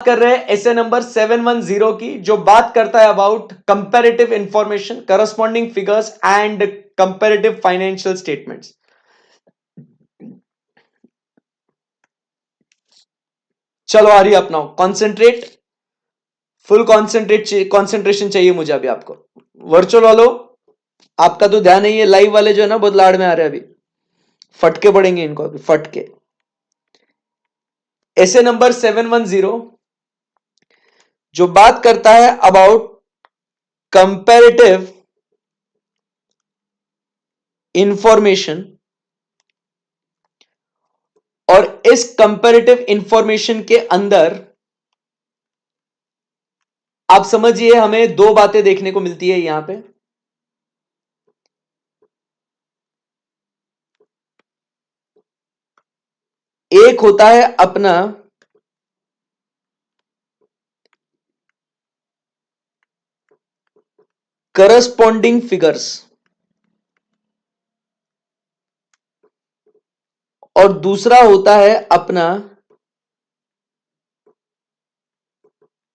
कर रहे हैं एसे नंबर 710 की, जो बात करता है about comparative information, corresponding figures and comparative financial statements. चलो आ रही है अपनाओ, कॉन्सेंट्रेट, फुल कॉन्सेंट्रेशन चाहिए मुझे अभी आपको। वर्चुअल वालों आपका तो ध्यान नहीं है, लाइव वाले जो है ना बहुत लाड़ में आ रहे हैं अभी, फटके पड़ेंगे इनको अभी, फटके। एसे नंबर 710 जो बात करता है अबाउट कंपैरेटिव इंफॉर्मेशन, और इस कंपैरेटिव इंफॉर्मेशन के अंदर आप समझिए हमें दो बातें देखने को मिलती है यहां पे। एक होता है अपना करस्पॉन्डिंग फिगर्स, और दूसरा होता है अपना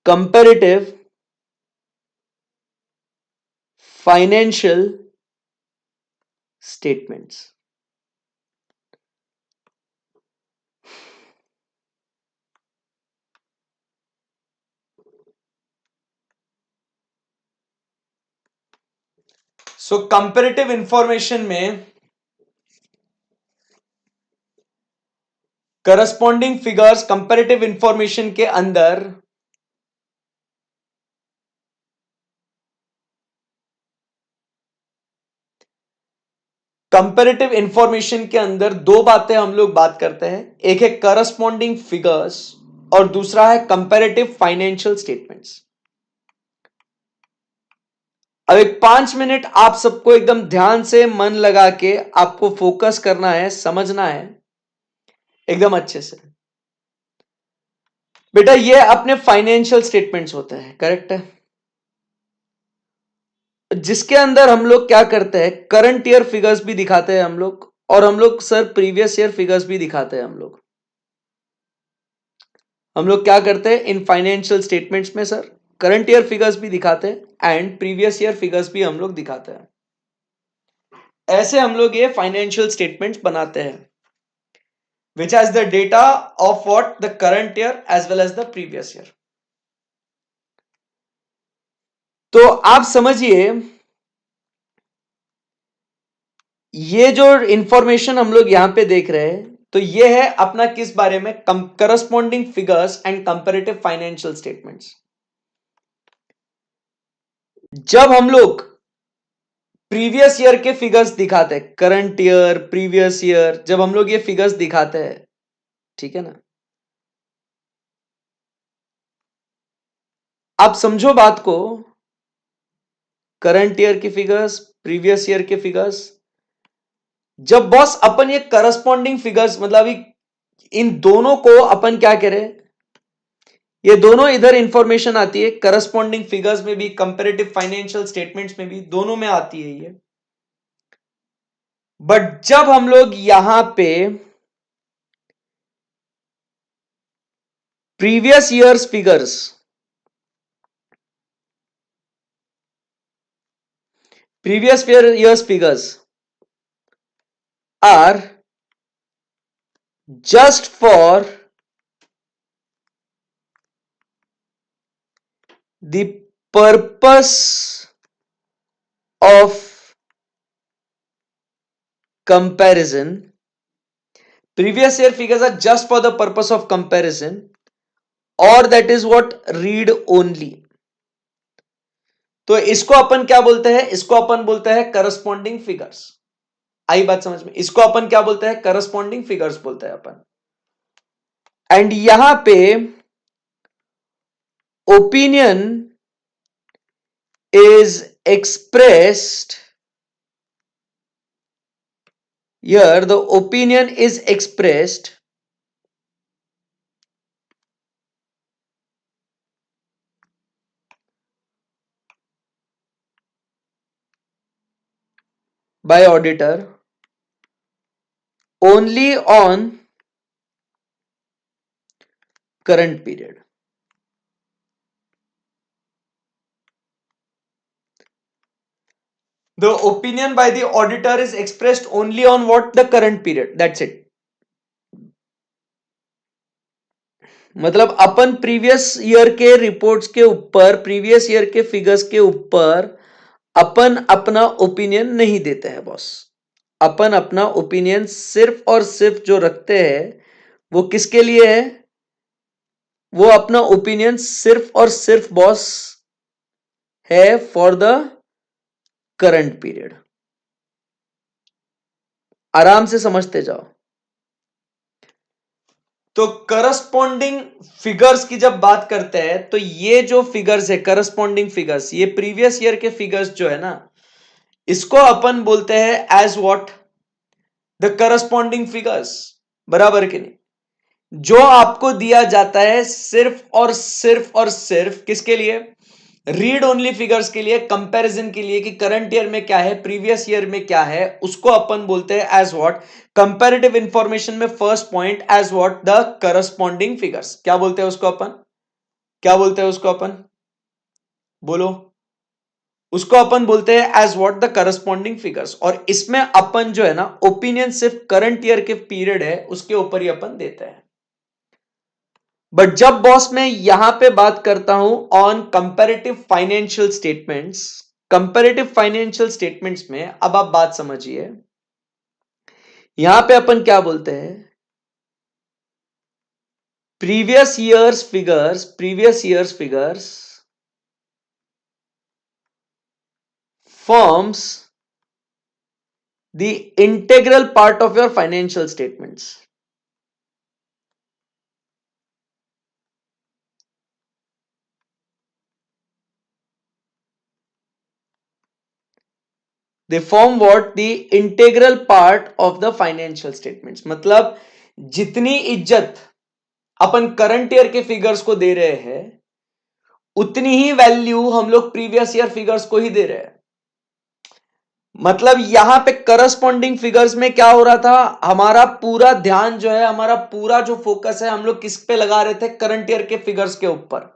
कंपैरेटिव फाइनेंशियल स्टेटमेंट्स। सो कंपैरेटिव इंफॉर्मेशन में करस्पॉन्डिंग फिगर्स, कंपैरेटिव इंफॉर्मेशन के अंदर कंपैरेटिव इंफॉर्मेशन के अंदर दो बातें हम लोग बात करते हैं, एक है करस्पॉन्डिंग फिगर्स और दूसरा है कंपैरेटिव फाइनेंशियल स्टेटमेंट्स। अब एक 5 मिनट आप सबको एकदम ध्यान से मन लगा के आपको फोकस करना है, समझना है एकदम अच्छे से। बेटा ये अपने फाइनेंशियल स्टेटमेंट्स होते हैं, करेक्ट है, जिसके अंदर हम लोग क्या करते हैं, करंट ईयर फिगर्स भी दिखाते हैं हम लोग, और हम लोग सर प्रीवियस ईयर फिगर्स भी दिखाते हैं हम लोग क्या करते हैं इन फाइनेंशियल स्टेटमेंट्स में सर, करंट ईयर फिगर्स भी दिखाते हैं एंड प्रीवियस ईयर फिगर्स भी हम लोग दिखाते हैं। ऐसे हम लोग ये फाइनेंशियल स्टेटमेंट्स बनाते हैं, which has the data of what the current year as well as the previous year। तो आप समझिए ये जो इंफॉर्मेशन हम लोग यहां पे देख रहे हैं, तो ये है अपना किस बारे में, corresponding figures and comparative financial statements. जब हम लोग प्रीवियस ईयर के फिगर्स दिखाते हैं, करंट ईयर, प्रीवियस ईयर, जब हम लोग ये फिगर्स दिखाते हैं, ठीक है ना, आप समझो बात को, करंट ईयर की फिगर्स, प्रीवियस ईयर के फिगर्स, जब बॉस अपन ये करस्पॉन्डिंग फिगर्स मतलब इन दोनों को अपन क्या करें, ये दोनों इधर इंफॉर्मेशन आती है, करस्पॉन्डिंग फिगर्स में भी, कंपैरेटिव फाइनेंशियल स्टेटमेंट्स में भी, दोनों में आती है ये। बट जब हम लोग यहां पे previous years figures, previous year's figures are just for the purpose of comparison, previous year figures are just for the purpose of comparison, or that is what read only। तो इसको अपन क्या बोलते हैं, इसको अपन बोलते हैं करस्पॉन्डिंग फिगर्स। आई बात समझ में, इसको अपन क्या बोलते हैं, करस्पॉन्डिंग फिगर्स बोलते हैं अपन। एंड यहां पे opinion is expressed, here the opinion is expressed by auditor only on current period। The opinion by the auditor is expressed only on what? The current period. That's it. मतलब अपन previous year के reports के ऊपर, previous year के figures के ऊपर अपन अपना opinion नहीं देते हैं बॉस। अपन अपना ओपिनियन सिर्फ और सिर्फ जो रखते हैं वो किसके लिए है? वो अपना ओपिनियन सिर्फ और सिर्फ बॉस है फॉर द करंट पीरियड। आराम से समझते जाओ। तो करस्पॉन्डिंग फिगर्स की जब बात करते हैं तो ये जो फिगर्स है करस्पॉन्डिंग फिगर्स, ये प्रीवियस ईयर के फिगर्स जो है ना, इसको अपन बोलते हैं as what? The corresponding figures. बराबर कि नहीं? जो आपको दिया जाता है सिर्फ और सिर्फ और सिर्फ किसके लिए? रीड ओनली फिगर्स के लिए, कंपैरिजन के लिए कि करंट ईयर में क्या है, प्रीवियस ईयर में क्या है, उसको अपन बोलते हैं एज व्हाट? कंपैरेटिव इंफॉर्मेशन में first point as what? The corresponding figures. क्या बोलते हैं उसको अपन? क्या बोलते हैं उसको अपन? बोलो। उसको अपन बोलते हैं as what? The corresponding figures. और इसमें अपन जो है ना ओपिनियन सिर्फ करंट ईयर के पीरियड है उसके ऊपर ही अपन देते हैं। बट जब बॉस मैं यहां पे बात करता हूं on comparative financial statements, comparative financial statements में अब आप बात समझिए, यहां पे अपन क्या बोलते हैं? Previous years figures forms the integral part of your financial statements. They form what? The integral part of the financial statements. मतलब जितनी इज्जत अपन करंट ईयर के फिगर्स को दे रहे हैं उतनी ही वैल्यू हम लोग प्रीवियस ईयर फिगर्स को ही दे रहे हैं। मतलब यहां पे करस्पॉन्डिंग फिगर्स में क्या हो रहा था? हमारा पूरा ध्यान जो है, हमारा पूरा जो फोकस है, हम लोग किस पे लगा रहे थे? करंट ईयर के फिगर्स के ऊपर।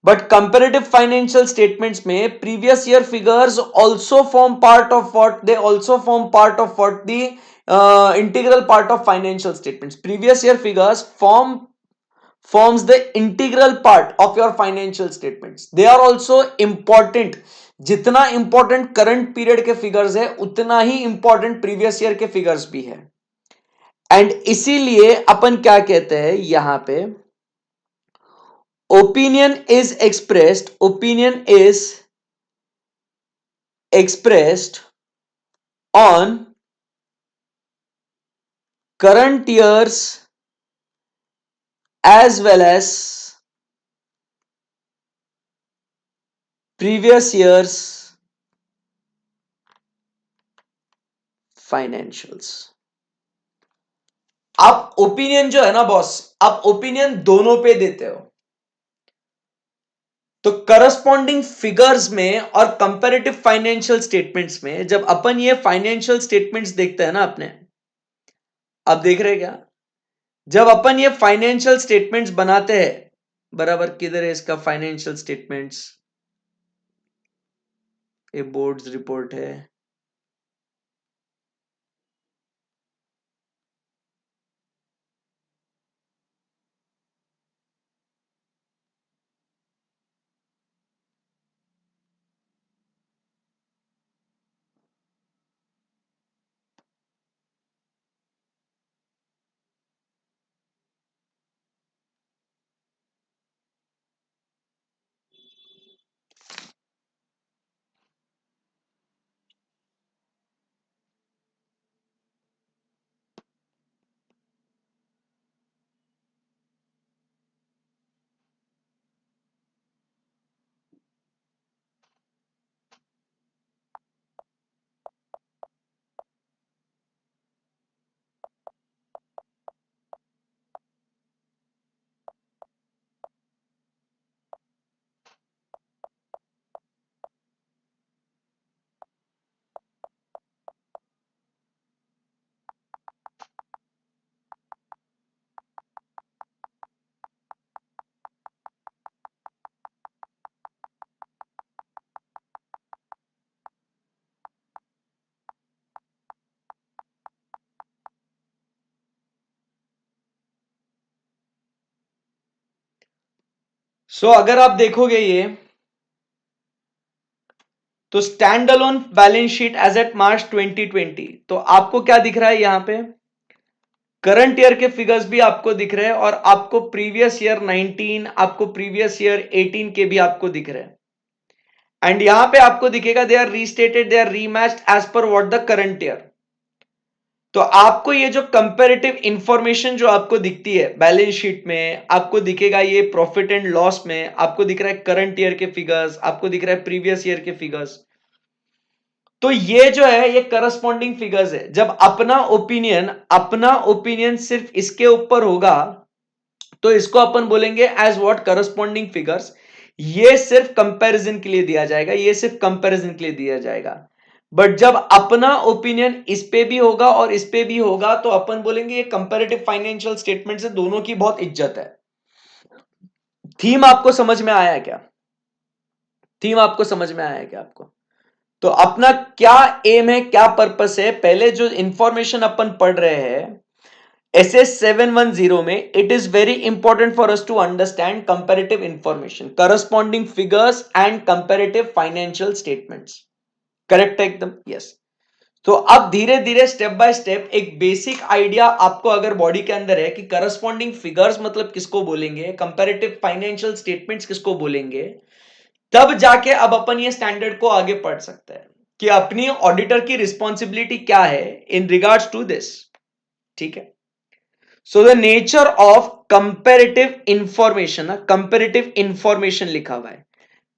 बट कंपैरेटिव फाइनेंशियल स्टेटमेंट्स में previous year figures also form part of what? They also form part of what? The integral part of financial statements. Previous year figures forms the integral part of your financial statements. They are also important. जितना important current period के figures है उतना ही important previous year के figures भी है। And इसीलिए अपन क्या कहते हैं यहां पे? Opinion is expressed on current years as well as previous years financials। आप ओपिनियन जो है ना बॉस, आप ओपिनियन दोनों पे देते हो। तो करस्पॉन्डिंग फिगर्स में और कंपैरेटिव फाइनेंशियल स्टेटमेंट्स में जब अपन ये फाइनेंशियल स्टेटमेंट्स देखते हैं ना अपने, आप देख रहे हैं क्या? जब अपन ये फाइनेंशियल स्टेटमेंट्स बनाते हैं, बराबर किधर है इसका फाइनेंशियल स्टेटमेंट्स? ये बोर्ड्स रिपोर्ट है। सो अगर आप देखोगे ये, तो stand alone balance sheet as at March 2020, तो आपको क्या दिख रहा है यहां पे, करंट ईयर के फिगर्स भी आपको दिख रहे हैं और आपको प्रीवियस ईयर 19, आपको प्रीवियस ईयर 18 के भी आपको दिख रहे हैं। एंड यहां पे आपको दिखेगा they are restated, they are rematched as per what the current year. तो आपको ये जो कंपैरेटिव इंफॉर्मेशन जो आपको दिखती है बैलेंस शीट में, आपको दिखेगा ये प्रॉफिट एंड लॉस में, आपको दिख रहा है करंट ईयर के फिगर्स, आपको दिख रहा है प्रीवियस ईयर के फिगर्स। तो ये जो है ये करस्पॉन्डिंग फिगर्स है। जब अपना ओपिनियन सिर्फ इसके ऊपर होगा तो इसको अपन बोलेंगे एज व्हाट, करस्पॉन्डिंग फिगर्स। ये सिर्फ कंपैरिजन के लिए दिया जाएगा, ये सिर्फ कंपैरिजन के लिए दिया जाएगा। बट जब अपना ओपिनियन इस पे भी होगा और इस पे भी होगा तो अपन बोलेंगे ये कंपैरेटिव फाइनेंशियल स्टेटमेंट से दोनों की बहुत इज्जत है। थीम आपको समझ में आया क्या? थीम आपको समझ में आया क्या आपको? तो अपना क्या एम है, क्या पर्पस है, पहले जो इंफॉर्मेशन अपन पढ़ रहे हैं SS 710 में, it is very important for us to understand comparative information, corresponding figures and comparative financial statements. Correct है एकदम? यस। तो अब धीरे धीरे स्टेप बाय स्टेप एक बेसिक आइडिया आपको अगर बॉडी के अंदर है कि करस्पॉन्डिंग फिगर्स मतलब किसको बोलेंगे, कंपैरेटिव फाइनेंशियल स्टेटमेंट्स किसको बोलेंगे, तब जाके अब अपन ये स्टैंडर्ड को आगे पढ़ सकते हैं कि अपनी ऑडिटर की रिस्पॉन्सिबिलिटी क्या है इन रिगार्ड्स टू दिस। ठीक है। So the nature of comparative information, comparative information लिखा हुआ है,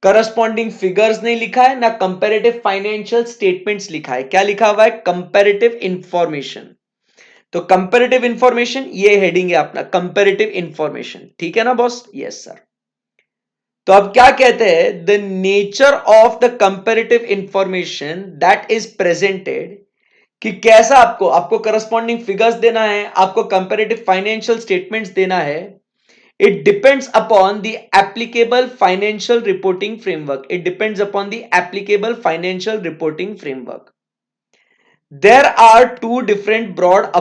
करस्पॉन्डिंग फिगर्स नहीं लिखा है, ना कंपैरेटिव फाइनेंशियल स्टेटमेंट्स लिखा है। क्या लिखा हुआ है? Comparative information. तो कंपैरेटिव इंफॉर्मेशन ये हेडिंग है अपना, कंपैरेटिव इंफॉर्मेशन। ठीक है ना बॉस? Yes sir. तो अब क्या कहते हैं, the nature of the comparative information that is presented, कि कैसा आपको करस्पॉन्डिंग फिगर्स देना है, आपको कंपैरेटिव फाइनेंशियल स्टेटमेंट्स देना है। It depends upon the applicable financial reporting framework, it depends upon the applicable financial reporting framework. There are two broad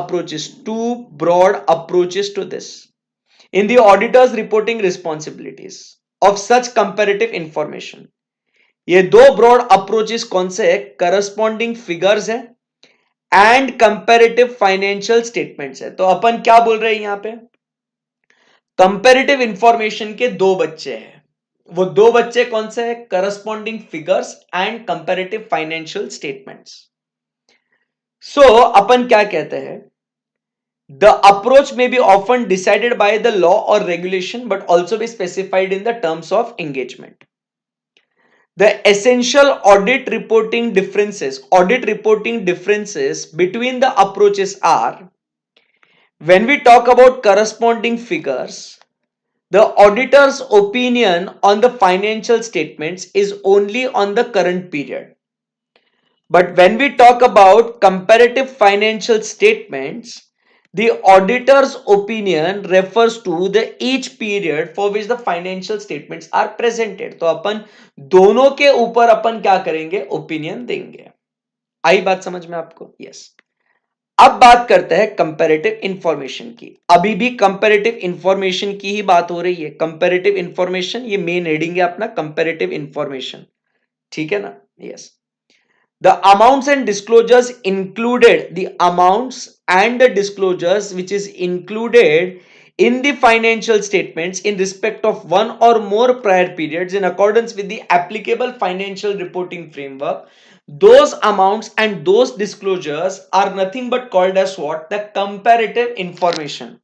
approaches to this in the auditor's reporting responsibilities of such comparative information. ये दो broad approaches कौन से है? Corresponding figures है and comparative financial statements है। तो अपन क्या बोल रहे हैं यहां पे, कंपैरेटिव इंफॉर्मेशन के दो बच्चे हैं। वो दो बच्चे कौन से हैं? Corresponding figures and comparative financial statements. So अपन क्या कहते हैं, the approach may be often decided by the law or regulation but also be specified in the terms of engagement. The essential audit reporting differences between the approaches are, when we talk about corresponding figures, the auditor's opinion on the financial statements is only on the current period. But when we talk about comparative financial statements, the auditor's opinion refers to the each period for which the financial statements are presented. तो अपन दोनों के ऊपर अपन क्या करेंगे? Opinion देंगे। आई बात समझ में आपको? यस। अब बात करते हैं कंपैरेटिव इंफॉर्मेशन की। अभी भी कंपैरेटिव इंफॉर्मेशन की ही बात हो रही है। कंपैरेटिव इंफॉर्मेशन ये मेन हेडिंग है अपना, कंपैरेटिव इंफॉर्मेशन। ठीक है ना? Yes. The amounts and disclosures included, the amounts and the disclosures which is included in the financial statements in respect of one or more prior periods in accordance with the applicable financial reporting framework, those amounts and those disclosures are nothing but called as what? The comparative information.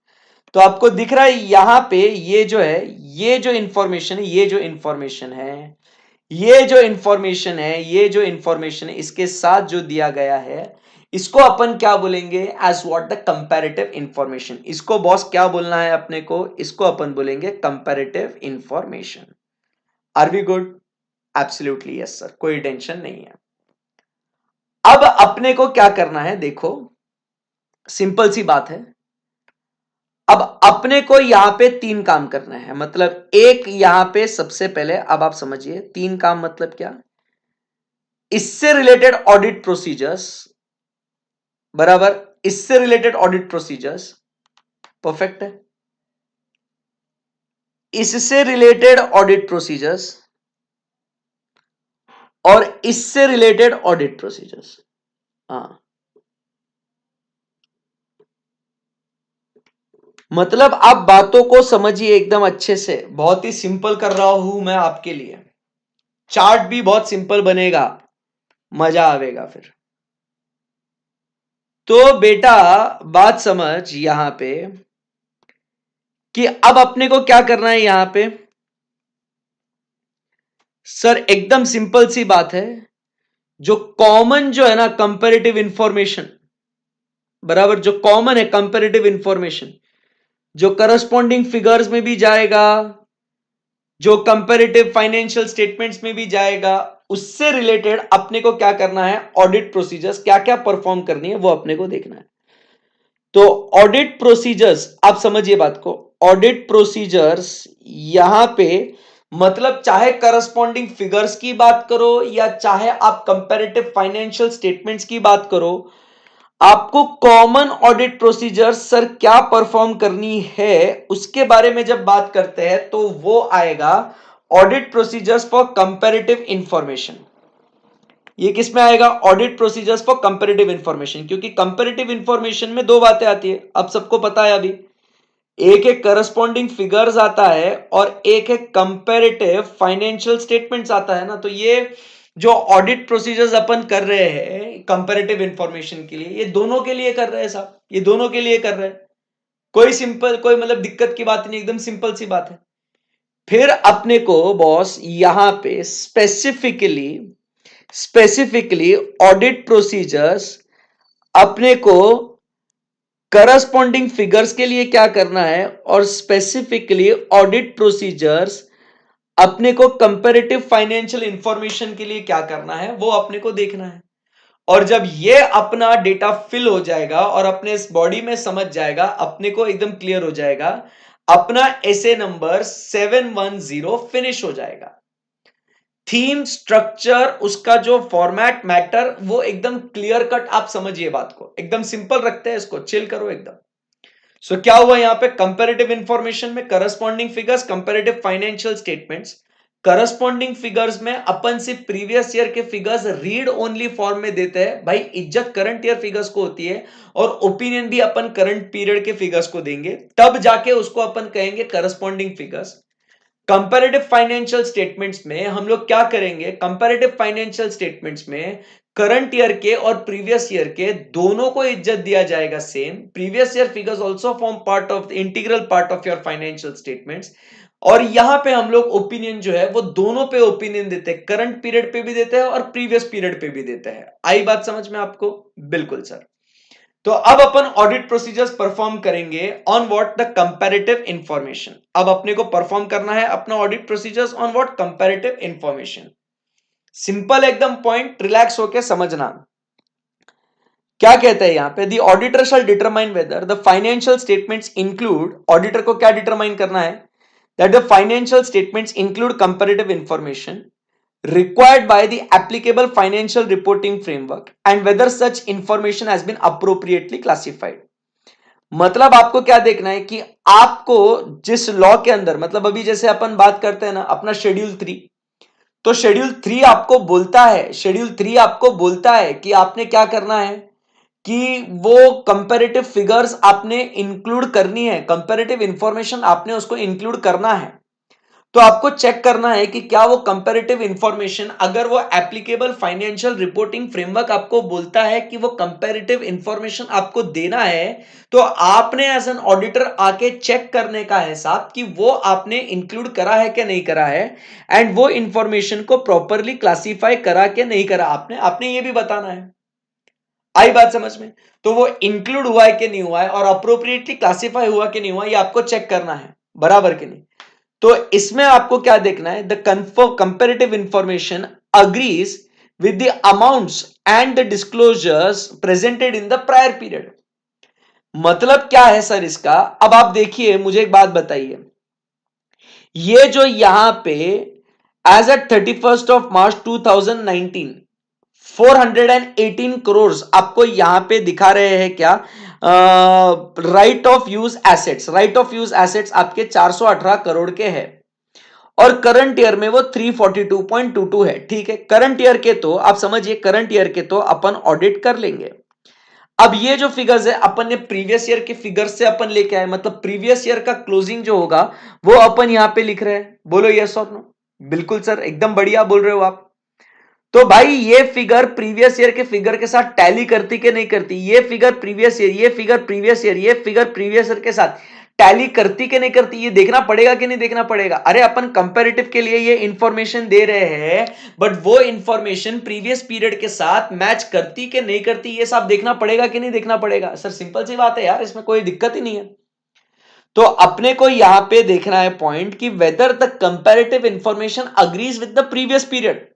तो आपको दिख रहा है यहां पे ये जो है, ये जो इंफॉर्मेशन है, ये जो इंफॉर्मेशन है, ये जो इंफॉर्मेशन है इसके साथ जो दिया गया है, इसको अपन क्या बोलेंगे? As what? The comparative information. इसको बॉस क्या बोलना है अपने को? इसको अपन बोलेंगे comparative information. Are we good? Absolutely yes sir, कोई टेंशन नहीं है। अब अपने को क्या करना है, देखो सिंपल सी बात है। अब अपने को यहां पे तीन काम करना है, मतलब एक यहां पे सबसे पहले, अब आप समझिए तीन काम मतलब क्या, इससे रिलेटेड ऑडिट प्रोसीजर्स, बराबर, इससे रिलेटेड ऑडिट प्रोसीजर्स, परफेक्ट है। इससे रिलेटेड ऑडिट प्रोसीजर्स और इससे रिलेटेड ऑडिट प्रोसीजर्स। हाँ, मतलब आप बातों को समझिए एकदम अच्छे से, बहुत ही सिंपल कर रहा हूं मैं आपके लिए, चार्ट भी बहुत सिंपल बनेगा, मजा आवेगा फिर। तो बेटा बात समझ यहां पे कि अब अपने को क्या करना है यहां पे। सर एकदम सिंपल सी बात है, जो कॉमन जो है ना कंपैरेटिव इंफॉर्मेशन, बराबर, जो कॉमन है कंपैरेटिव इंफॉर्मेशन, जो करस्पॉन्डिंग फिगर्स में भी जाएगा, जो कंपैरेटिव फाइनेंशियल स्टेटमेंट्स में भी जाएगा, उससे रिलेटेड अपने को क्या करना है, ऑडिट प्रोसीजर्स क्या क्या परफॉर्म करनी है वो अपने को देखना है। तो ऑडिट प्रोसीजर्स, आप समझिए बात को, ऑडिट प्रोसीजर्स यहां पे मतलब चाहे करस्पॉन्डिंग फिगर्स की बात करो या चाहे आप कंपैरेटिव फाइनेंशियल स्टेटमेंट्स की बात करो, आपको कॉमन ऑडिट प्रोसीजर सर क्या परफॉर्म करनी है उसके बारे में जब बात करते हैं तो वो आएगा audit procedures for comparative information. ये किस में आएगा, audit procedures for comparative information, क्योंकि कंपैरेटिव इंफॉर्मेशन में दो बातें आती है, अब सबको पता है अभी, एक है करस्पॉन्डिंग फिगर्स आता है और एक है कंपैरेटिव फाइनेंशियल स्टेटमेंट्स आता है ना। तो ये जो ऑडिट प्रोसीजर्स अपन कर रहे हैं कंपैरेटिव इंफॉर्मेशन के लिए, ये दोनों के लिए कर रहे हैं साहब, ये दोनों के लिए कर रहे हैं, कोई सिंपल, कोई मतलब दिक्कत की बात नहीं, एकदम सिंपल सी बात है। फिर अपने को बॉस यहां पे स्पेसिफिकली ऑडिट प्रोसीजर्स अपने को करस्पॉन्डिंग फिगर्स के लिए क्या करना है और स्पेसिफिकली ऑडिट प्रोसीजर्स अपने को कंपैरेटिव फाइनेंशियल इंफॉर्मेशन के लिए क्या करना है वो अपने को देखना है। और जब ये अपना डेटा फिल हो जाएगा और अपने इस बॉडी में समझ जाएगा, अपने को एकदम क्लियर हो जाएगा, अपना एसे नंबर 710 फिनिश हो जाएगा। थीम स्ट्रक्चर उसका जो फॉर्मेट मैटर वो एकदम क्लियर कट, आप समझिए बात को, एकदम सिंपल रखते हैं इसको, चिल करो एकदम। सो क्या हुआ यहां पे, कंपैरेटिव इंफॉर्मेशन में corresponding figures, comparative financial statements. Corresponding figures में अपन सिर्फ प्रीवियस ईयर के फिगर्स रीड ओनली फॉर्म में देते हैं भाई, इज्जत करंट ईयर फिगर्स को होती है, और ओपिनियन भी अपन करंट पीरियड के फिगर्स को देंगे, तब जाके उसको अपन कहेंगे corresponding figures. Comparative financial statements में हम लोग क्या करेंगे, कंपैरेटिव फाइनेंशियल स्टेटमेंट्स में करंट ईयर के और प्रीवियस ईयर के दोनों को इज्जत दिया जाएगा same. Previous year figures also form part of integral part of your financial statements. और यहां पे हम लोग ओपिनियन जो है वो दोनों पे ओपिनियन देते हैं, करंट पीरियड पे भी देते हैं और प्रीवियस पीरियड पे भी देते हैं। आई बात समझ में आपको, बिल्कुल सर। तो अब अपन ऑडिट प्रोसीजर्स परफॉर्म करेंगे on what, the comparative information. अब अपने को परफॉर्म करना है अपना audit procedures on what, comparative information. Simple एकदम पॉइंट, रिलैक्स होके समझना। क्या कहते हैं यहां पे, the auditor shall determine whether the financial statements include, auditor को क्या डिटरमाइन करना है, that the financial statements include comparative information required by the applicable financial reporting framework and whether such information has been appropriately classified। मतलब आपको क्या देखना है कि आपको जिस लॉ के अंदर, मतलब अभी जैसे अपन बात करते हैं ना अपना शेड्यूल 3, तो शेड्यूल 3 आपको बोलता है, शेड्यूल 3 आपको बोलता है कि आपने क्या करना है, कि वो कंपैरेटिव फिगर्स आपने इंक्लूड करनी है, कंपैरेटिव इंफॉर्मेशन आपने उसको इंक्लूड करना है। तो आपको चेक करना है कि क्या वो कंपैरेटिव इंफॉर्मेशन, अगर वो एप्लीकेबल फाइनेंशियल रिपोर्टिंग फ्रेमवर्क आपको बोलता है कि वो कंपैरेटिव इंफॉर्मेशन आपको देना है, तो आपने एज एन ऑडिटर आके चेक करने का है साहब कि वो आपने इंक्लूड करा है कि नहीं करा है, एंड वो इंफॉर्मेशन को प्रॉपरली क्लासिफाई करा कि नहीं करा आपने ये भी बताना है। आई बात समझ में, तो वो इंक्लूड हुआ है कि नहीं हुआ है और अप्रोप्रिएटली क्लासिफाई हुआ कि नहीं हुआ, ये आपको चेक करना है, बराबर कि नहीं। तो इसमें आपको क्या देखना है, the comparative information agrees with the amounts and the disclosures presented in the prior period. मतलब क्या है सर इसका, अब आप देखिए मुझे एक बात बताइए, ये जो यहां पे एज एट 31 मार्च 2019 418 करोड़ आपको यहां पे दिखा रहे हैं क्या, right of use assets, right of use assets आपके 418 करोड़ के हैं और करंट ईयर में वो 342.22 है। ठीक है, करंट ईयर के तो आप समझिए, करंट ईयर के तो अपन ऑडिट कर लेंगे। अब ये जो फिगर्स है अपन ने प्रीवियस ईयर के फिगर्स से अपन लेके आए, मतलब प्रीवियस ईयर का क्लोजिंग जो होगा वो अपन यहां पे लिख रहे हैं। बोलो यस और नो। बिल्कुल सर, एकदम बढ़िया बोल रहे हो आप। तो भाई ये फिगर प्रीवियस ईयर के फिगर के साथ टैली करती कि नहीं करती? ये फिगर प्रीवियस ईयर, ये फिगर प्रीवियस ईयर, ये फिगर प्रीवियस ईयर के साथ टैली करती कि नहीं करती? ये देखना पड़ेगा कि नहीं देखना पड़ेगा? अरे अपन कंपैरेटिव के लिए ये इंफॉर्मेशन दे रहे हैं, बट वो इंफॉर्मेशन प्रीवियस पीरियड के साथ मैच करती कि नहीं करती, ये सब देखना पड़ेगा कि नहीं देखना पड़ेगा? सर सिंपल सी बात है यार, इसमें कोई दिक्कत ही नहीं है। तो अपने को यहां पे देखना है पॉइंट कि whether the comparative information agrees with the previous period,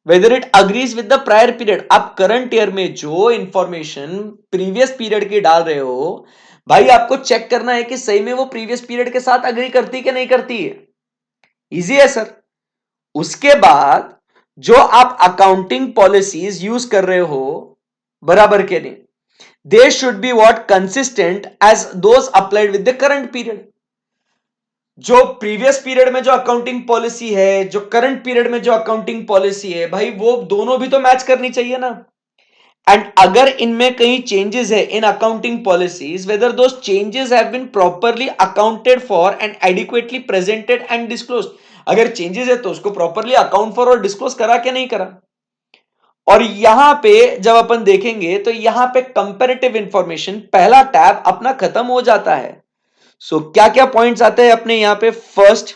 whether it agrees with the prior period। आप करंट ईयर में जो इंफॉर्मेशन प्रीवियस पीरियड की डाल रहे हो भाई, आपको चेक करना है कि सही में वो प्रीवियस पीरियड के साथ अग्री करती कि नहीं करती है। इजी है सर। उसके बाद जो आप अकाउंटिंग पॉलिसीज यूज कर रहे हो, बराबर के नहीं, they should be what consistent as those applied with the current period. जो प्रीवियस पीरियड में जो अकाउंटिंग पॉलिसी है, जो करंट पीरियड में जो अकाउंटिंग पॉलिसी है, भाई वो दोनों भी तो मैच करनी चाहिए ना। एंड अगर इनमें कहीं चेंजेस है in accounting policies, whether those changes have been properly accounted for and adequately presented and disclosed. अगर चेंजेस है तो उसको प्रॉपरली अकाउंट फॉर और डिस्क्लोज करा क्या नहीं करा। और यहां पे जब अपन देखेंगे तो यहां पे कंपैरेटिव इंफॉर्मेशन पहला टैब अपना खत्म हो जाता है। सो क्या क्या पॉइंट्स आते हैं अपने यहां पे? First,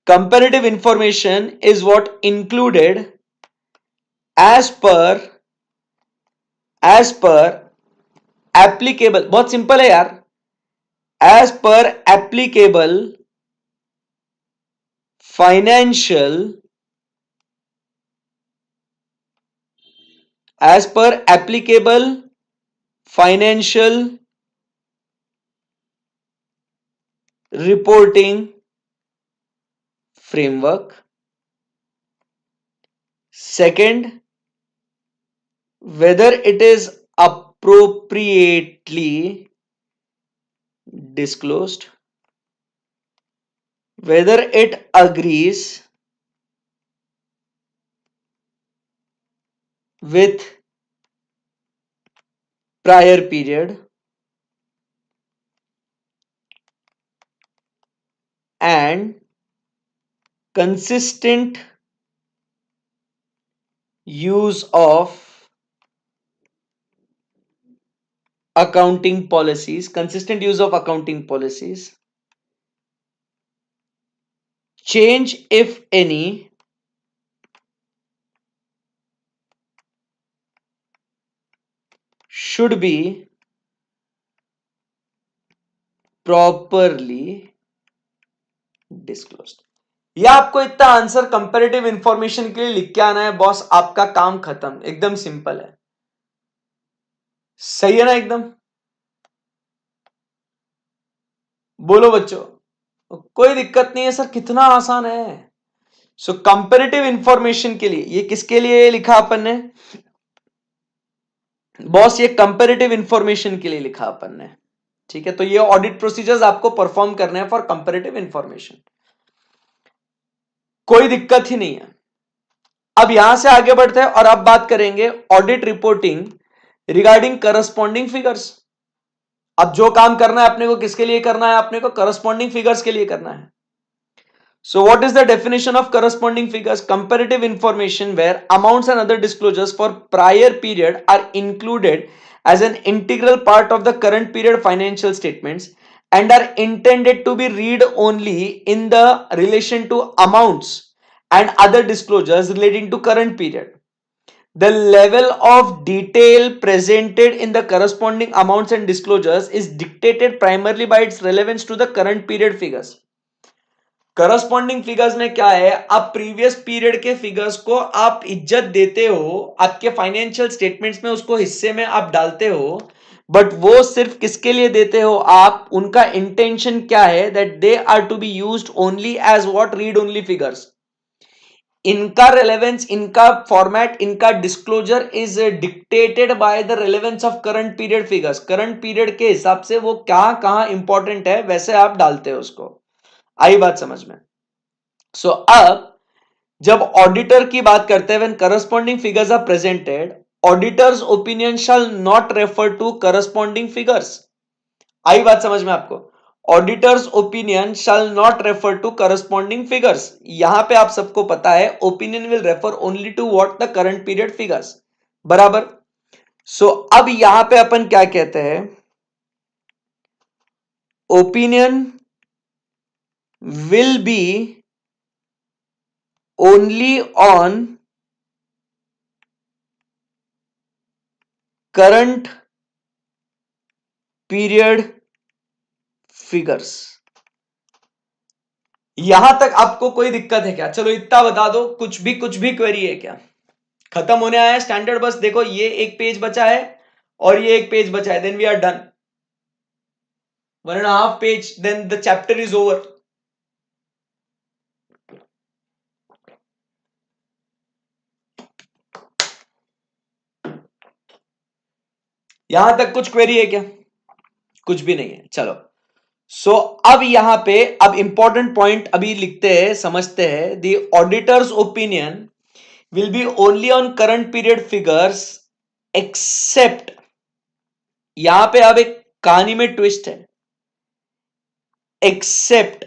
comparative information is what included as per applicable। बहुत सिंपल है यार, as per applicable financial, as per applicable financial reporting framework। Second, whether it is appropriately disclosed, whether it agrees with prior period and consistent use of accounting policies, consistent use of accounting policies, change if any should be properly disclosed। ये आपको इतना answer comparative information के लिए लिख के आना है boss, आपका काम खत्म। एकदम सिंपल है, सही है ना एकदम? बोलो बच्चों, कोई दिक्कत नहीं है सर, कितना आसान है। सो कंपैरेटिव इंफॉर्मेशन के लिए ये किसके लिए लिखा अपन ने बॉस? ये कंपैरेटिव इंफॉर्मेशन के लिए लिखा अपन ने। ठीक है, तो ये ऑडिट प्रोसीजर्स आपको परफॉर्म करने हैं फॉर कंपैरेटिव इंफॉर्मेशन, कोई दिक्कत ही नहीं है। अब यहां से आगे बढ़ते हैं और अब बात करेंगे audit reporting regarding corresponding figures. अब जो काम करना है अपने को किसके लिए करना है? अपने को करस्पॉन्डिंग फिगर्स के लिए करना है। So what is the definition of corresponding figures? Comparative information where amounts and other disclosures for prior period are included as an integral part of the current period financial statements and are intended to be read only in the relation to amounts and other disclosures relating to current period. The level of detail presented in the corresponding amounts and disclosures is dictated primarily by its relevance to the current period figures। Corresponding figures में क्या है? आप previous period के figures को आप इज्जत देते हो, आपके फाइनेंशियल स्टेटमेंट्स में उसको हिस्से में आप डालते हो, बट वो सिर्फ किसके लिए देते हो आप? उनका इंटेंशन क्या है? That they are to be used only as what? Read only figures. इनका रेलेवेंस, इनका फॉर्मेट, इनका disclosure is dictated by the relevance of current period figures. Current period के हिसाब से वो कहां इंपॉर्टेंट है वैसे आप डालते हो उसको। आई बात समझ में? सो अब जब ऑडिटर की बात करते हैं, when corresponding figures are presented, auditors opinion shall not refer to corresponding figures. आई बात समझ में आपको? Auditors opinion shall not refer to corresponding figures. यहां पे आप सबको पता है opinion will refer only to what the current period figures, बराबर। सो अब यहां पे अपन क्या कहते हैं, opinion will be only on current period figures. यहां तक आपको कोई दिक्कत है क्या? चलो इतना बता दो, कुछ भी क्वेरी है क्या? खत्म होने आया है स्टैंडर्ड, बस देखो ये एक पेज बचा है और ये एक पेज बचा है, then we are done. 1.5 page, then the chapter is over. यहां तक कुछ क्वेरी है क्या? कुछ भी नहीं है, चलो। सो अब यहां पे अब इंपॉर्टेंट पॉइंट अभी लिखते हैं, समझते हैं। The auditor's opinion will be only on current period figures except, यहां पे अब एक कहानी में ट्विस्ट है, एक्सेप्ट।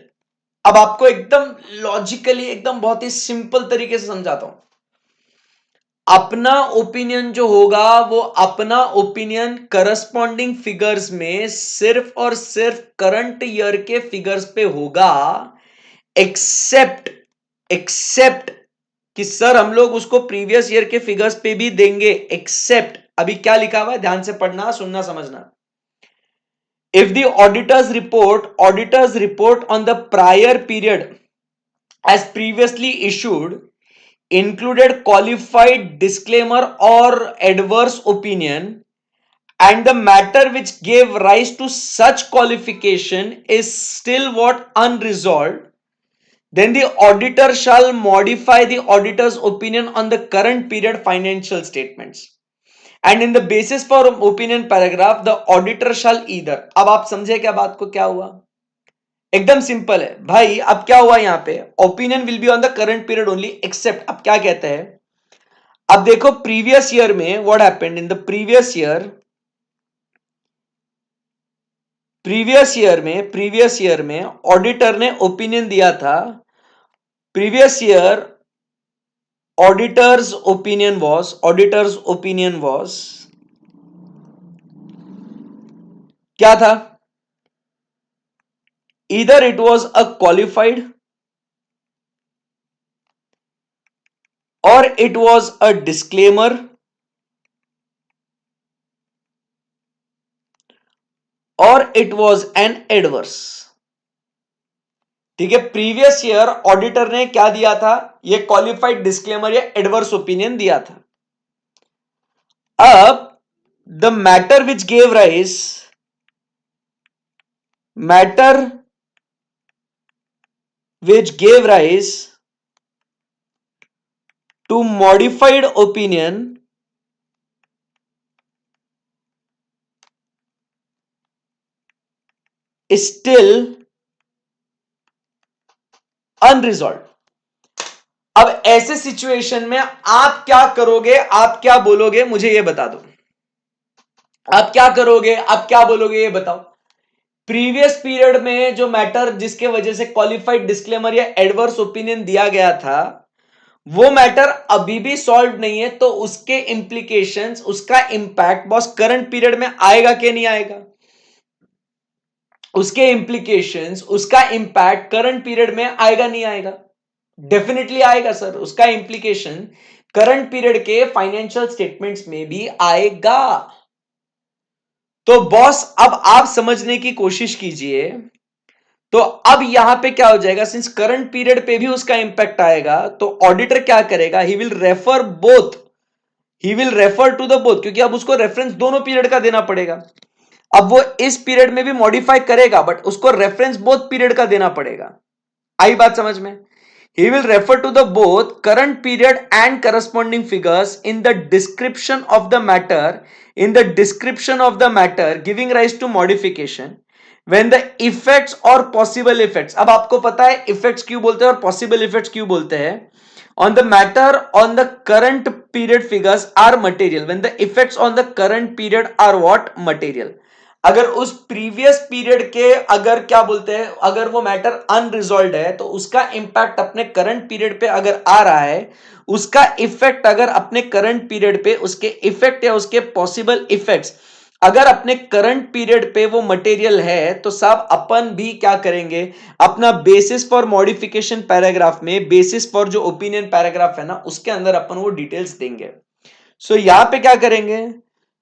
अब आपको एकदम लॉजिकली, एकदम बहुत ही सिंपल तरीके से समझाता हूं। अपना ओपिनियन जो होगा वो अपना ओपिनियन करस्पॉन्डिंग फिगर्स में सिर्फ और सिर्फ करंट ईयर के फिगर्स पे होगा, एक्सेप्ट, एक्सेप्ट कि सर हम लोग उसको प्रीवियस ईयर के फिगर्स पे भी देंगे, एक्सेप्ट। अभी क्या लिखा हुआ है ध्यान से पढ़ना, सुनना, समझना। If the auditors report on the prior period as previously issued, included qualified disclaimer or adverse opinion, and the matter which gave rise to such qualification is still what unresolved, then the auditor shall modify the auditor's opinion on the current period financial statements. And in the basis for opinion paragraph the auditor shall either. अब आप समझे क्या बात को, क्या हुआ? एकदम simple है भाई। अब क्या हुआ यहां पे, opinion will be on the current period only except. अब क्या कहते हैं, अब देखो प्रीवियस ईयर में what happened in the previous year, previous year में ऑडिटर ने ओपिनियन दिया था। Previous year auditor's opinion was क्या था? Either it was a qualified or it was a disclaimer or it was an adverse। ठीक है, previous year auditor ने क्या दिया था, ये क्वालिफाइड डिस्क्लेमर या एडवर्स ओपिनियन दिया था। अब the matter which gave rise, matter which gave rise to modified opinion is still unresolved। अब ऐसे सिचुएशन में आप क्या करोगे, आप क्या बोलोगे, मुझे ये बता दो। आप क्या करोगे, आप क्या बोलोगे, ये बताओ। प्रीवियस पीरियड में जो मैटर जिसके वजह से क्वालिफाइड डिस्क्लेमर या एडवर्स ओपिनियन दिया गया था, वो मैटर अभी भी सॉल्व नहीं है, तो उसके इंप्लीकेशंस, उसका इंपैक्ट बॉस करंट पीरियड में आएगा कि नहीं आएगा? उसके इंप्लीकेशंस, उसका इंपैक्ट करंट पीरियड में आएगा नहीं आएगा? डेफिनेटली आएगा सर। उसका इंप्लीकेशन करंट पीरियड के फाइनेंशियल स्टेटमेंट्स में भी आएगा। तो बॉस अब आप समझने की कोशिश कीजिए। तो अब यहां पे क्या हो जाएगा, सिंस करंट पीरियड पे भी उसका इंपैक्ट आएगा, तो ऑडिटर क्या करेगा, he will refer both, he will refer to the both, क्योंकि अब उसको रेफरेंस दोनों पीरियड का देना पड़ेगा। अब वो इस पीरियड में भी मॉडिफाई करेगा, बट उसको रेफरेंस बोथ पीरियड का देना पड़ेगा। आई बात समझ में? He will refer to the both current period and corresponding figures in the description of the matter, giving rise to modification when the effects or possible effects. अब आपको पता है effects क्यों बोलते हैं और possible effects क्यों बोलते हैं. On the matter on the current period figures are material when the effects on the current period are what? Material. अगर उस प्रीवियस पीरियड के अगर क्या बोलते हैं, अगर वो मैटर अनरिजॉल्व है तो उसका इंपैक्ट अपने करंट पीरियड पे अगर आ रहा है, उसका इफेक्ट अगर अपने करंट पीरियड पे, उसके इफेक्ट या उसके पॉसिबल इफेक्ट्स अगर अपने करंट पीरियड पे वो मटेरियल है, तो साहब अपन भी क्या करेंगे, अपना बेसिस फॉर मॉडिफिकेशन पैराग्राफ में, बेसिस फॉर जो ओपिनियन पैराग्राफ है ना, उसके अंदर अपन वो डिटेल्स देंगे. सो यहां पे क्या करेंगे,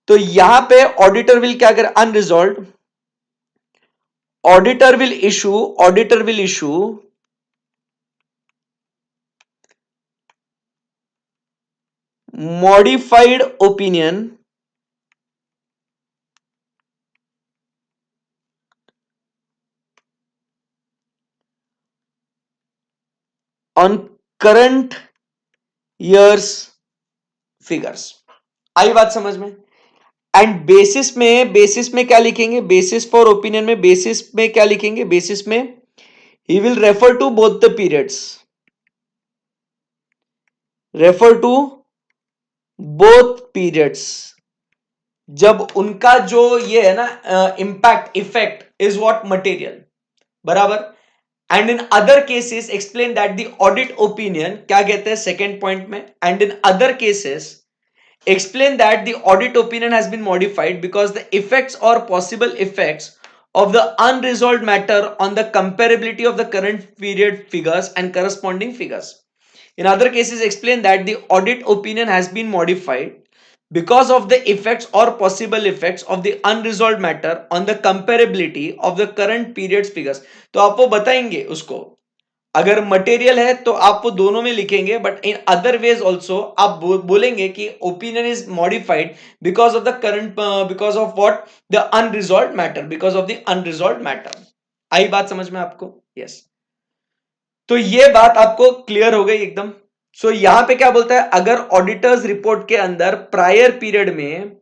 तो यहां पे ऑडिटर विल क्या करे, unresolve, auditor will issue modified opinion on current year's figures. आई बात समझ में. एंड बेसिस में क्या लिखेंगे, बेसिस फॉर ओपिनियन में, बेसिस में क्या लिखेंगे, बेसिस में he will refer to both the periods, refer to both periods, जब उनका जो ये है ना impact effect is what material, बराबर. And in other cases explain that the audit opinion, क्या कहते हैं सेकेंड पॉइंट में, and in other cases explain that the audit opinion has been modified because the effects or possible effects of the unresolved matter on the comparability of the current period figures and corresponding figures. In other cases, explain that the audit opinion has been modified because of the effects or possible effects of the unresolved matter on the comparability of the current period's figures. तो आप वो बताएंगे उसको, अगर material है तो आप वो दोनों में लिखेंगे, but in other ways also आप बोलेंगे कि opinion is modified because of the current, because of what, the unresolved matter, because of the unresolved matter. आई बात समझ में आपको? यस. तो ये बात आपको क्लियर हो गई एकदम. सो यहां पे क्या बोलता है, अगर ऑडिटर्स रिपोर्ट के अंदर प्रायर पीरियड में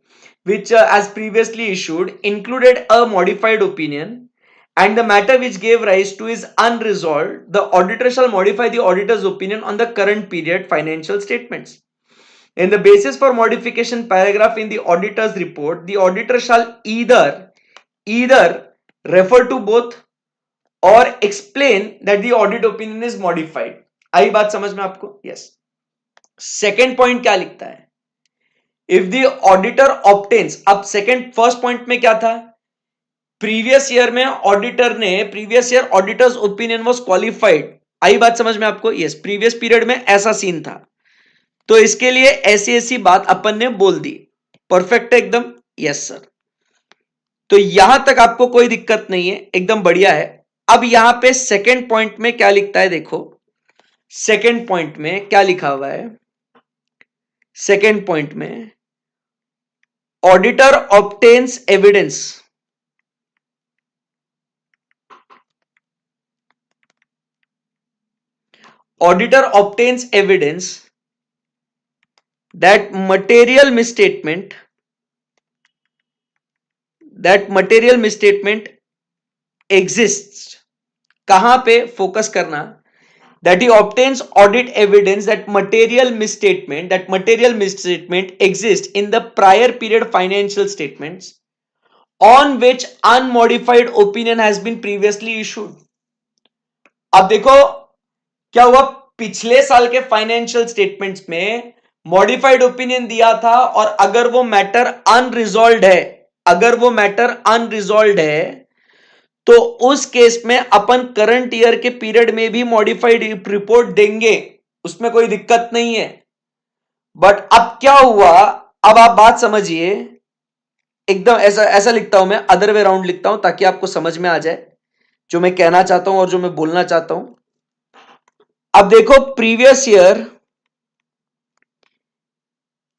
which as previously issued included a modified opinion and the matter which gave rise to is unresolved, the auditor shall modify the auditor's opinion on the current period financial statements. In the basis for modification paragraph in the auditor's report, the auditor shall either refer to both or explain that the audit opinion is modified. आई बात समझ में आपको? Yes. Second point क्या लिखता है, if the auditor obtains, अब second first point में क्या था, प्रीवियस ईयर में ऑडिटर ने, previous year auditor's opinion was qualified. आई बात समझ में आपको? यस. प्रीवियस पीरियड में ऐसा सीन था, तो इसके लिए ऐसी ऐसी बात अपन ने बोल दी. परफेक्ट है एकदम? Yes sir. तो यहां तक आपको कोई दिक्कत नहीं है, एकदम बढ़िया है. अब यहां पे सेकेंड पॉइंट में क्या लिखता है, देखो सेकेंड पॉइंट में क्या लिखा हुआ है. सेकेंड पॉइंट में auditor obtains evidence, auditor obtains evidence that material misstatement exists. कहां पे फोकस करना, that he obtains audit evidence that material misstatement exists in the prior period financial statements on which unmodified opinion has been previously issued. अब देखो क्या हुआ, पिछले साल के फाइनेंशियल स्टेटमेंट्स में मॉडिफाइड ओपिनियन दिया था, और अगर वो मैटर अनरिजॉल्व है, तो उस केस में अपन करंट ईयर के पीरियड में भी मॉडिफाइड रिपोर्ट देंगे, उसमें कोई दिक्कत नहीं है. बट अब क्या हुआ, अब आप बात समझिए, एकदम ऐसा लिखता हूं मैं, अदर वे राउंड लिखता हूं ताकि आपको समझ में आ जाए जो मैं कहना चाहता हूं और जो मैं बोलना चाहता हूं. अब देखो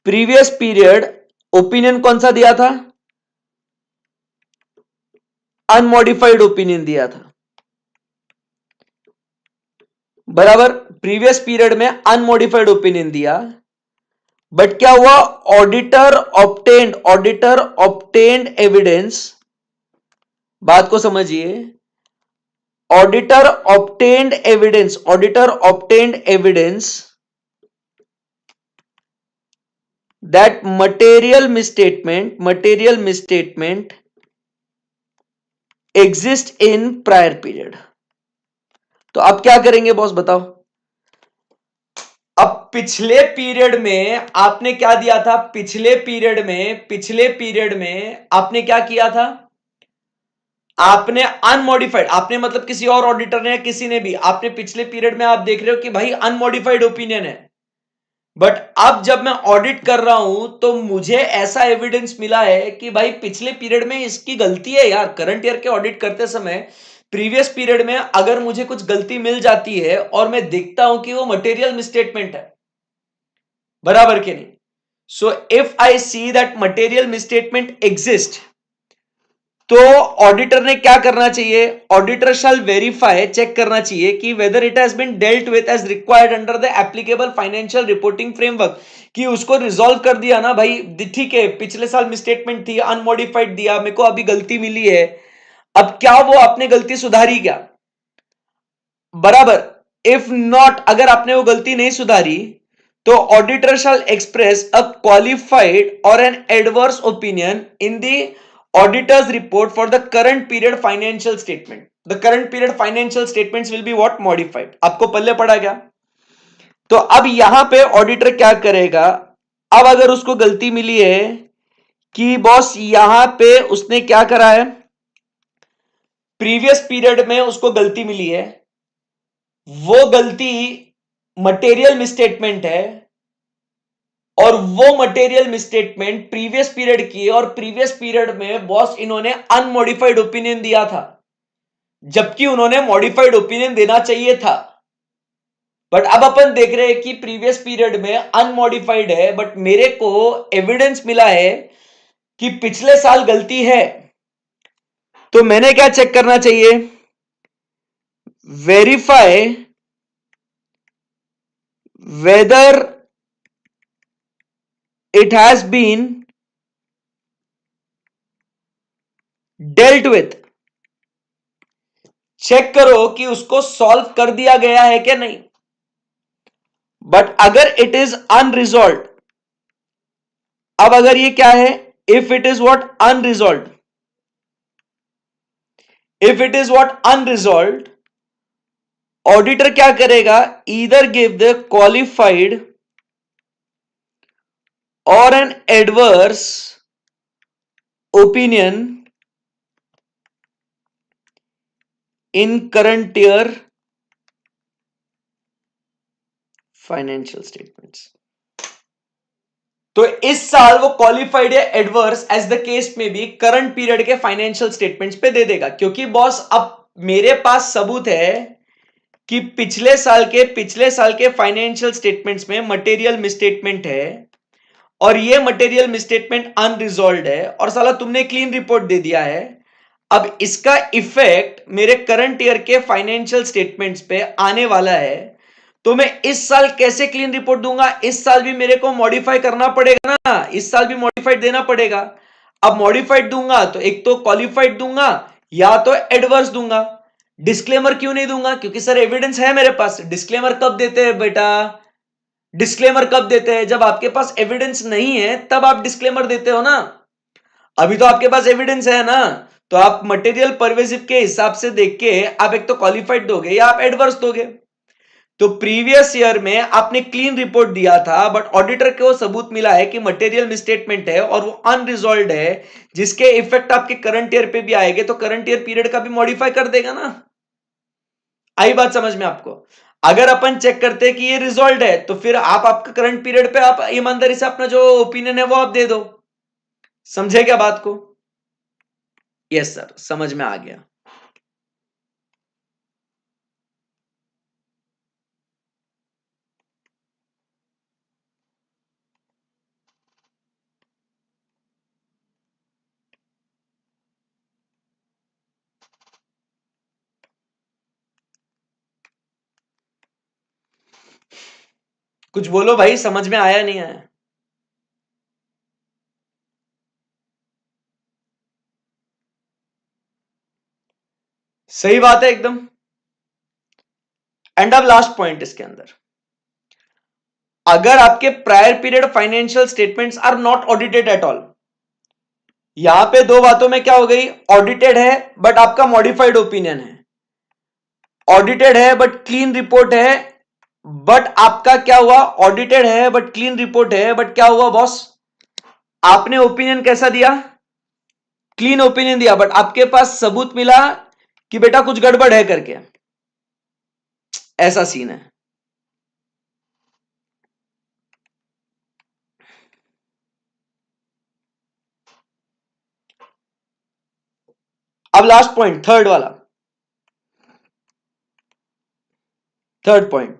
प्रीवियस पीरियड ओपिनियन कौन सा दिया था, अनमॉडिफाइड ओपिनियन दिया था. बराबर, प्रीवियस पीरियड में अनमॉडिफाइड ओपिनियन दिया, बट क्या हुआ, ऑडिटर ऑब्टेन्ड एविडेंस, बात को समझिए, auditor obtained evidence that material misstatement exist in prior period. तो अब क्या करेंगे बॉस बताओ। अब पिछले पीरियड में आपने क्या दिया था, पिछले पीरियड में आपने क्या किया था, आपने अनमॉडिफाइड, आपने मतलब किसी और ऑडिटर ने, किसी ने भी, आपने पिछले पीरियड में आप देख रहे हो कि भाई अनमॉडिफाइड ओपिनियन है, बट अब जब मैं ऑडिट कर रहा हूं तो मुझे ऐसा एविडेंस मिला है कि भाई पिछले पीरियड में इसकी गलती है यार। करंट ईयर के ऑडिट करते समय प्रीवियस पीरियड में अगर मुझे कुछ गलती मिल जाती है और मैं देखता हूं कि वो मटेरियल मिसस्टेटमेंट है, बराबर के नहीं। So if I see that material misstatement exist, तो ऑडिटर ने क्या करना चाहिए, ऑडिटर शैल वेरीफाई, चेक करना चाहिए कि whether it has been dealt with as required under the applicable financial reporting framework, कि उसको रिजॉल्व कर दिया ना भाई, ठीक है पिछले साल मिसस्टेटमेंट थी, अनमॉडिफाइड दिया, मेरे को अभी गलती मिली है, अब क्या वो आपने गलती सुधारी क्या, बराबर। इफ नॉट, अगर आपने वो गलती नहीं सुधारी, तो auditor shall express a qualified और an adverse opinion in the auditor's report for the current period financial statement. The current period financial statements will be what, modified. आपको पल्ले पड़ा गया। तो अब यहां पे ऑडिटर क्या करेगा, अब अगर उसको गलती मिली है कि बॉस यहां पे उसने क्या करा है, प्रीवियस पीरियड में उसको गलती मिली है, वो गलती मटेरियल मिसस्टेटमेंट है, और वो मटेरियल मिसस्टेटमेंट प्रीवियस पीरियड की, और प्रीवियस पीरियड में बॉस इन्होंने अनमॉडिफाइड ओपिनियन दिया था, जबकि उन्होंने मॉडिफाइड ओपिनियन देना चाहिए था। बट अब अपन देख रहे हैं कि प्रीवियस पीरियड में अनमॉडिफाइड है, बट मेरे को एविडेंस मिला है कि पिछले साल गलती है। तो मैंने क्या चेक करना चाहिए, verify whether it has been dealt with, check करो कि उसको सॉल्व कर दिया गया है क्या नहीं। बट अगर इट इज अनरिजॉल्व, अब अगर ये क्या है, if it is what unresolved, if it is what unresolved, auditor क्या करेगा, ईदर गिव द क्वालिफाइड और an adverse opinion in current year financial statements. तो इस साल वो क्वालिफाइड या एडवर्स एज द केस में भी करंट पीरियड के फाइनेंशियल स्टेटमेंट्स पे दे देगा, क्योंकि बॉस अब मेरे पास सबूत है कि पिछले साल के फाइनेंशियल स्टेटमेंट्स में मटेरियल मिसस्टेटमेंट है, और ये मटेरियल मिसस्टेटमेंट अनरिजॉल्व्ड है, और साला तुमने क्लीन रिपोर्ट दे दिया है। अब इसका इफेक्ट मेरे करंट ईयर के फाइनेंशियल स्टेटमेंट्स पे आने वाला है, तो मैं इस साल कैसे क्लीन रिपोर्ट दूंगा, इस साल भी मेरे को मॉडिफाई करना पड़ेगा ना, इस साल भी मॉडिफाइड देना पड़ेगा। अब मॉडिफाइड दूंगा तो एक तो क्वालिफाइड दूंगा या तो एडवर्स दूंगा। डिस्क्लेमर क्यों नहीं दूंगा, क्योंकि सर एविडेंस है मेरे पास। डिस्क्लेमर कब देते हैं बेटा, डिस्क्लेमर कब देते हैं, जब आपके पास एविडेंस नहीं है तब आप डिस्क्लेमर देते हो ना। अभी तो आपके पास एविडेंस है ना, तो आप मटेरियल परवेसिव के हिसाब से देख के आप एक तो क्वालिफाइड दोगे या आप एडवर्स दोगे। तो प्रीवियस ईयर में आपने क्लीन रिपोर्ट दिया था, बट ऑडिटर को सबूत मिला है कि मटेरियल मिसस्टेटमेंट है और वो अनरिजॉल्व्ड है, जिसके इफेक्ट आपके करंट ईयर पे भी आएंगे, तो करंट ईयर पीरियड का भी मॉडिफाई कर देगा ना। आई बात समझ में आपको। अगर अपन चेक करते हैं कि ये रिजॉल्व है, तो फिर आप आपका करंट पीरियड पे आप ईमानदारी से अपना जो ओपिनियन है वो आप दे दो। समझे क्या बात को। यस सर, समझ में आ गया। कुछ बोलो भाई, समझ में आया नहीं आया? सही बात है एकदम। एंड अब लास्ट पॉइंट इसके अंदर, अगर आपके prior period financial statements are not audited at all, यहां पे दो बातों में क्या हो गई, ऑडिटेड है बट आपका मॉडिफाइड ओपिनियन है, ऑडिटेड है बट क्लीन रिपोर्ट है, बट आपका क्या हुआ, ऑडिटेड है बट क्लीन रिपोर्ट है, बट क्या हुआ बॉस, आपने ओपिनियन कैसा दिया, क्लीन ओपिनियन दिया, बट आपके पास सबूत मिला कि बेटा कुछ गड़बड़ है करके, ऐसा सीन है। अब लास्ट पॉइंट, थर्ड वाला, third point,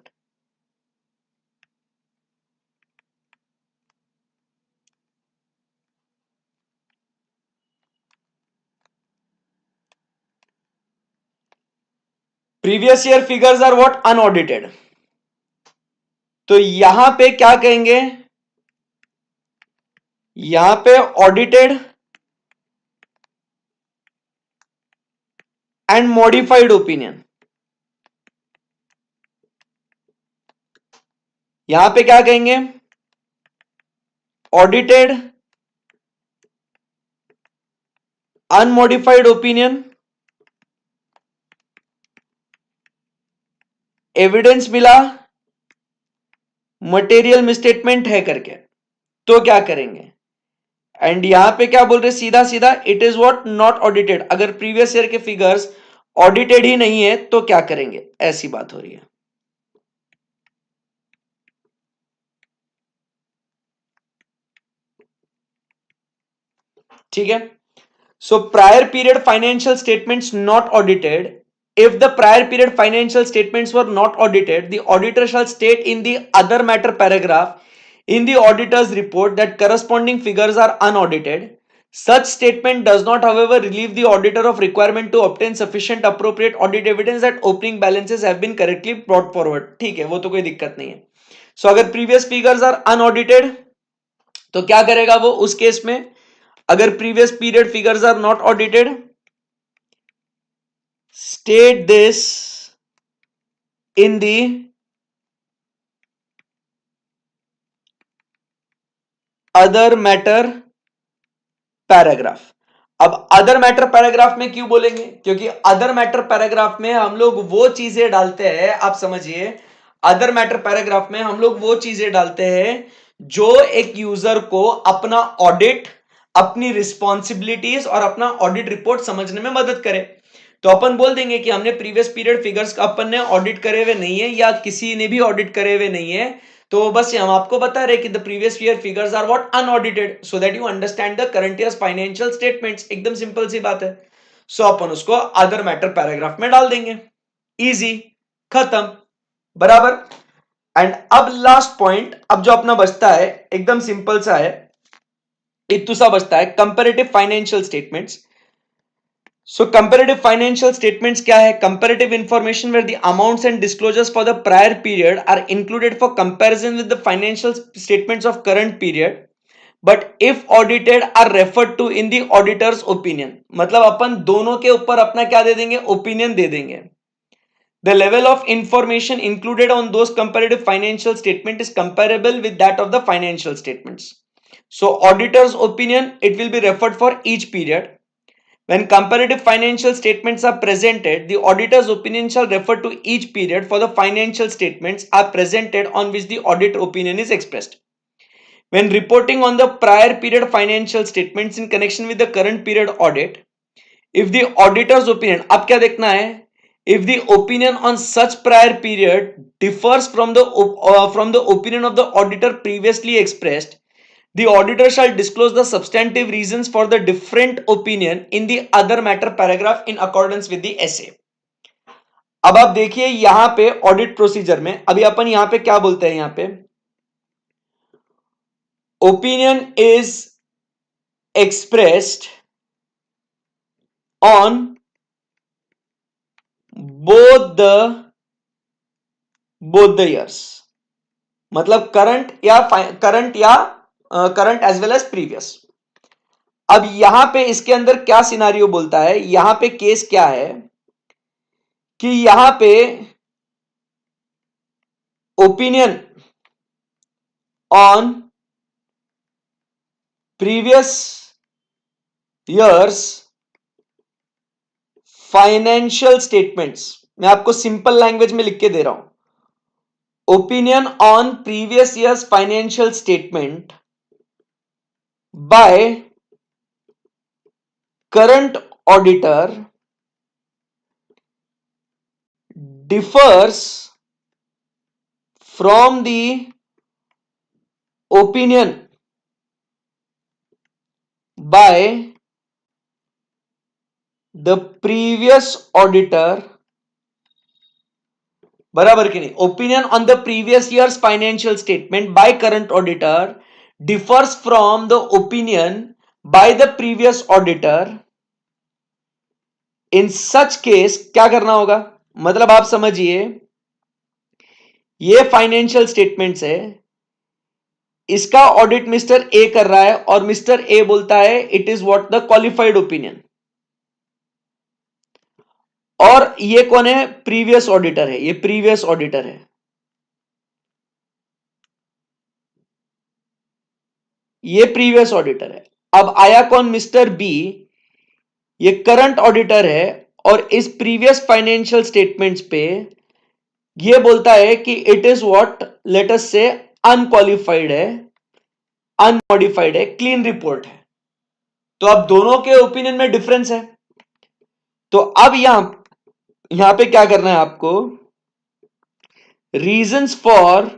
previous year figures are what, unaudited. तो यहां पे क्या कहेंगे, यहां पे ऑडिटेड एंड मॉडिफाइड ओपिनियन, यहां पे क्या कहेंगे, ऑडिटेड अनमॉडिफाइड ओपिनियन, एविडेंस मिला मटेरियल मिसस्टेटमेंट है करके, तो क्या करेंगे, एंड यहां पे क्या बोल रहे सीधा सीधा, it is what not audited, अगर प्रीवियस ईयर के फिगर्स ऑडिटेड ही नहीं है तो क्या करेंगे, ऐसी बात हो रही है। ठीक है, so prior period financial statements not audited, if the prior period financial statements were not audited, the auditor shall state in the other matter paragraph in the auditor's report that corresponding figures are unaudited. Such statement does not however relieve the auditor of requirement to obtain sufficient appropriate audit evidence that opening balances have been correctly brought forward. ठीक है, वो तो कोई दिक्कत नहीं है। So अगर previous figures are unaudited तो क्या करेगा वो उस केस में, अगर previous period figures are not audited, state this in the other matter paragraph. अब अदर मैटर पैराग्राफ में क्यों बोलेंगे, क्योंकि अदर मैटर पैराग्राफ में हम लोग वो चीजें डालते हैं, आप समझिए, अदर मैटर पैराग्राफ में हम लोग वो चीजें डालते हैं जो एक यूजर को अपना ऑडिट, अपनी रिस्पॉन्सिबिलिटीज और अपना ऑडिट रिपोर्ट समझने में मदद करे। तो अपन बोल देंगे कि हमने प्रीवियस पीरियड फिगर्स अपन ने ऑडिट करे हुए नहीं है या किसी ने भी ऑडिट करे हुए नहीं है, तो बस हम आपको बता रहे कि the previous year figures are what unaudited, so that you understand the current year's financial statements. एकदम सिंपल सी बात है। सो अपन उसको अदर मैटर पैराग्राफ में डाल देंगे, इजी, खत्म, बराबर। एंड अब लास्ट पॉइंट, अब जो अपना बचता है एकदम सिंपल सा है, इतू सा बचता है, comparative financial statements. So comparative financial statements क्या है, comparative information where the amounts and disclosures for the prior period are included for comparison with the financial statements of current period, but if audited are referred to in the auditor's opinion। मतलब अपन दोनों के ऊपर अपना क्या दे देंगे, opinion दे देंगे। The level of information included on those comparative financial statement is comparable with that of the financial statements. So auditor's opinion, it will be referred for each period. When comparative financial statements are presented, the auditor's opinion shall refer to each period for the financial statements are presented on which the audit opinion is expressed. When reporting on the prior period financial statements in connection with the current period audit, if the auditor's opinion, अब क्या देखना है, if the opinion on such prior period differs from the opinion of the auditor previously expressed, the auditor shall disclose the substantive reasons for the different opinion in the other matter paragraph in accordance with the essay। अब आप देखिए यहां पे audit procedure में, अभी अपन यहां पे क्या बोलते हैं, यहां पे opinion is expressed on both the years, मतलब current as well as previous. अब यहां पे इसके अंदर क्या सिनारियो बोलता है, यहां पे केस क्या है कि यहां पे opinion on previous years financial statements, मैं आपको सिंपल लैंग्वेज में लिख के दे रहा हूं, opinion on previous years financial statement by current auditor differs from the opinion by the previous auditor, बराबर कि नहीं, opinion on the previous years financial statement by current auditor differs from the opinion by the previous auditor. In such case क्या करना होगा, मतलब आप समझिए ये फाइनेंशियल स्टेटमेंट्स है, इसका ऑडिट मिस्टर ए कर रहा है और मिस्टर ए बोलता है it is what the qualified opinion, और ये कौन है, प्रीवियस ऑडिटर है, ये प्रीवियस ऑडिटर है, ये प्रीवियस ऑडिटर है। अब आया कौन, मिस्टर बी, ये करंट ऑडिटर है और इस प्रीवियस फाइनेंशियल स्टेटमेंट्स पे ये बोलता है कि it is what, let us से अनक्वालिफाइड है, अनमॉडिफाइड है, क्लीन रिपोर्ट है। तो अब दोनों के ओपिनियन में डिफरेंस है, तो अब यहां पे क्या करना है आपको, reasons for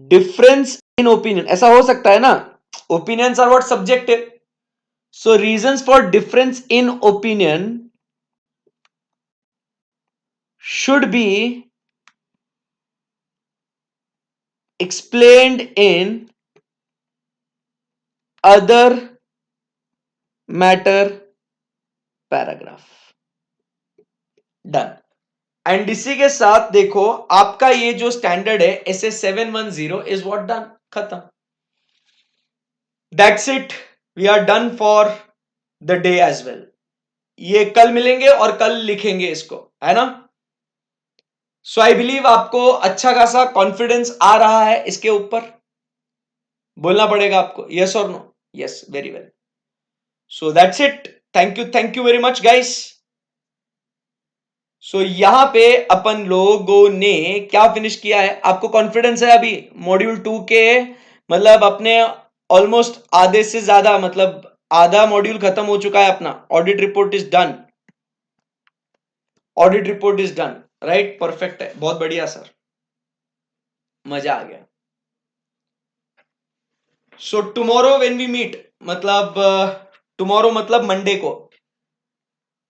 difference in opinion, ऐसा हो सकता है ना, opinions are what subjective, so reasons for difference in opinion should be explained in other matter paragraph, done. And इसी के साथ देखो आपका ये जो स्टैंडर्ड है SS 710 इज व्हाट डन, खत्म, that's it, we are done for the day as well. ये कल मिलेंगे और कल लिखेंगे इसको, है ना। सो आई बिलीव आपको अच्छा खासा कॉन्फिडेंस आ रहा है इसके ऊपर, बोलना पड़ेगा आपको यस और no, yes, very well. So that's it, thank you very much guys. So यहां पे अपन लोगों ने क्या फिनिश किया है, आपको कॉन्फिडेंस है अभी मॉड्यूल 2 के, मतलब अपने ऑलमोस्ट आधे से ज्यादा, मतलब आधा मॉड्यूल खत्म हो चुका है अपना, audit report is done, audit report is done, right, perfect है, बहुत बढ़िया सर, मजा आ गया। So tomorrow when we meet, मतलब टुमारो मतलब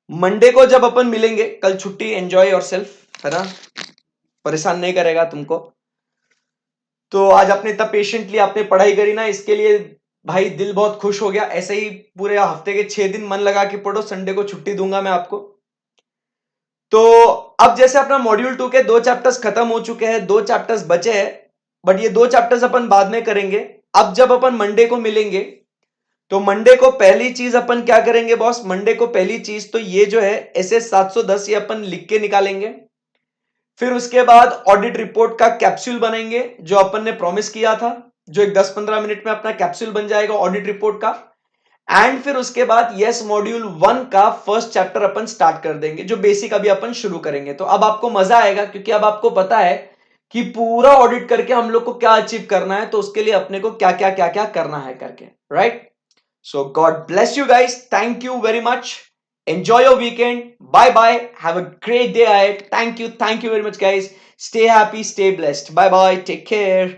मंडे को जब अपन मिलेंगे, कल छुट्टी, एंजॉय योरसेल्फ, है ना, परेशान नहीं करेगा तुमको। तो आज आपने इतना पेशेंटली आपने पढ़ाई करी ना, इसके लिए भाई दिल बहुत खुश हो गया। ऐसे ही पूरे हफ्ते के 6 दिन मन लगा के पढ़ो, संडे को छुट्टी दूंगा मैं आपको। तो अब जैसे अपना मॉड्यूल 2 के 2 चैप्टर्स खत्म हो चुके हैं, 2 चैप्टर्स बचे हैं, बट ये 2 चैप्टर्स अपन बाद में करेंगे। अब जब अपन मंडे को मिलेंगे तो मंडे को पहली चीज अपन क्या करेंगे बॉस, मंडे को पहली चीज तो ये जो है SS 710 ये अपन लिख के निकालेंगे। फिर उसके बाद ऑडिट रिपोर्ट का कैप्सूल बनेंगे जो अपन ने प्रॉमिस किया था, जो एक 10-15 मिनट में अपना कैप्सूल बन जाएगा ऑडिट रिपोर्ट का। एंड फिर उसके बाद यस मॉड्यूल 1 का फर्स्ट चैप्टर अपन स्टार्ट कर देंगे, जो बेसिक अभी अपन शुरू करेंगे। तो अब आपको मजा आएगा क्योंकि अब आपको पता है कि पूरा ऑडिट करके हम लोग को क्या अचीव करना है, तो उसके लिए अपने को क्या क्या क्या क्या करना है करके, right. So God bless you guys. Thank you very much. Enjoy your weekend. Bye bye. Have a great day ahead. Thank you very much guys. Stay happy, stay blessed. Bye bye. Take care.